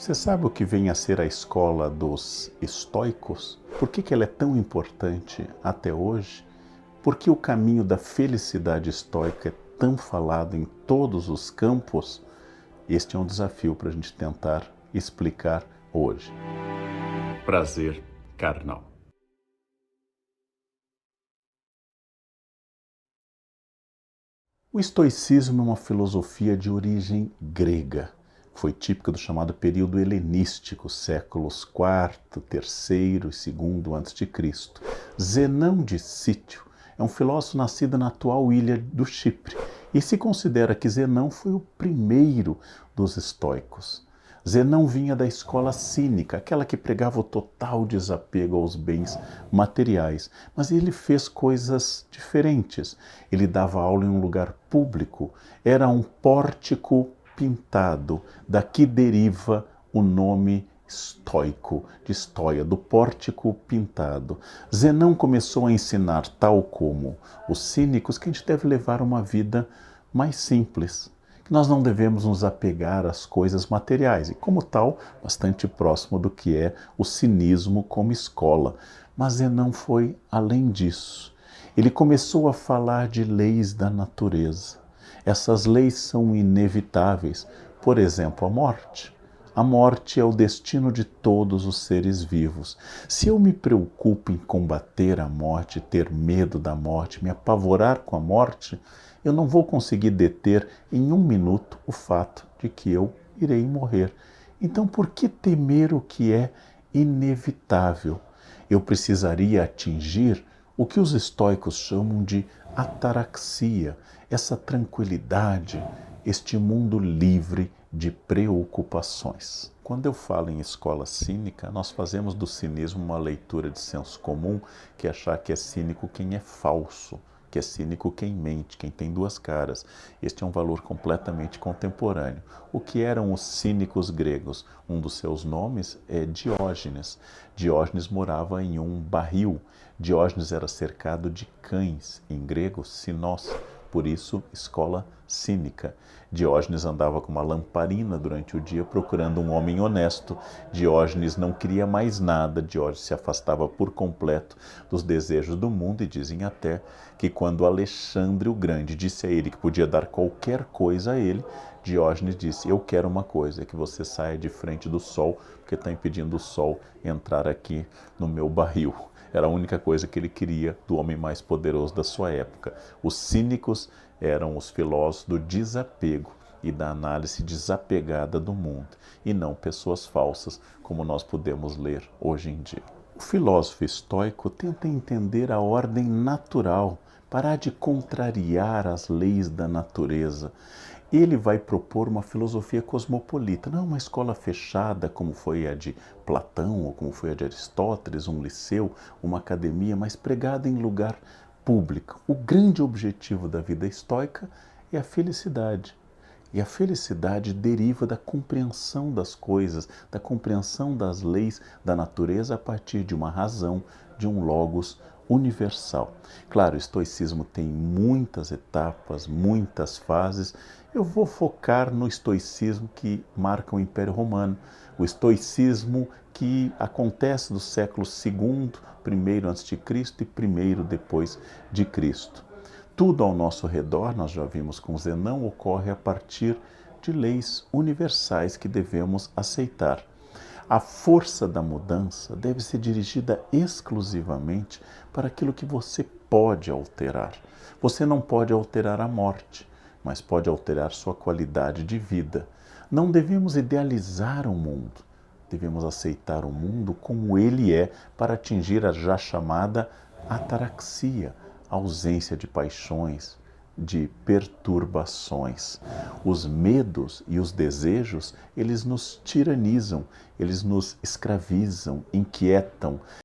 Você sabe o que vem a ser a escola dos estoicos? Por que ela é tão importante até hoje? Por que o caminho da felicidade estoica é tão falado em todos os campos? Este é um desafio para a gente tentar explicar hoje. Prazer carnal. O estoicismo é uma filosofia de origem grega. Foi típica do chamado período helenístico, séculos IV, III e II a.C. Zenão de Cítio é um filósofo nascido na atual ilha do Chipre e se considera que Zenão foi o primeiro dos estoicos. Zenão vinha da escola cínica, aquela que pregava o total desapego aos bens materiais, mas ele fez coisas diferentes. Ele dava aula em um lugar público, era um pórtico pintado, daqui deriva o nome estoico, de estoia, do pórtico pintado. Zenão começou a ensinar, tal como os cínicos, que a gente deve levar uma vida mais simples, que nós não devemos nos apegar às coisas materiais, e como tal, bastante próximo do que é o cinismo como escola. Mas Zenão foi além disso. Ele começou a falar de leis da natureza. Essas leis são inevitáveis. Por exemplo, a morte. A morte é o destino de todos os seres vivos. Se eu me preocupo em combater a morte, ter medo da morte, me apavorar com a morte, eu não vou conseguir deter em um minuto o fato de que eu irei morrer. Então, por que temer o que é inevitável? Eu precisaria atingir o que os estoicos chamam de ataraxia, essa tranquilidade, este mundo livre de preocupações. Quando eu falo em escola cínica, nós fazemos do cinismo uma leitura de senso comum, que é achar que é cínico quem é falso, que é cínico quem mente, quem tem duas caras. Este é um valor completamente contemporâneo. O que eram os cínicos gregos? Um dos seus nomes é Diógenes. Diógenes morava em um barril. Diógenes era cercado de cães, em grego, sinós, por isso escola cínica. Diógenes andava com uma lamparina durante o dia procurando um homem honesto. Diógenes não queria mais nada, Diógenes se afastava por completo dos desejos do mundo e dizem até que quando Alexandre o Grande disse a ele que podia dar qualquer coisa a ele, Diógenes disse: eu quero uma coisa, é que você saia de frente do sol, porque está impedindo o sol entrar aqui no meu barril. Era a única coisa que ele queria do homem mais poderoso da sua época. Os cínicos eram os filósofos do desapego e da análise desapegada do mundo, e não pessoas falsas, como nós podemos ler hoje em dia. O filósofo estoico tenta entender a ordem natural, parar de contrariar as leis da natureza. Ele vai propor uma filosofia cosmopolita, não é uma escola fechada como foi a de Platão ou como foi a de Aristóteles, um liceu, uma academia, mas pregada em lugar público. O grande objetivo da vida estoica é a felicidade. E a felicidade deriva da compreensão das coisas, da compreensão das leis da natureza a partir de uma razão, de um logos universal. Claro, o estoicismo tem muitas etapas, muitas fases. Eu vou focar no estoicismo que marca o Império Romano, o estoicismo que acontece do século II, primeiro antes de Cristo e primeiro depois de Cristo. Tudo ao nosso redor, nós já vimos com Zenão, ocorre a partir de leis universais que devemos aceitar. A força da mudança deve ser dirigida exclusivamente para aquilo que você pode alterar. Você não pode alterar a morte, mas pode alterar sua qualidade de vida. Não devemos idealizar o mundo, devemos aceitar o mundo como ele é para atingir a já chamada ataraxia, ausência de paixões, de perturbações. Os medos e os desejos, eles nos tiranizam, eles nos escravizam, inquietam,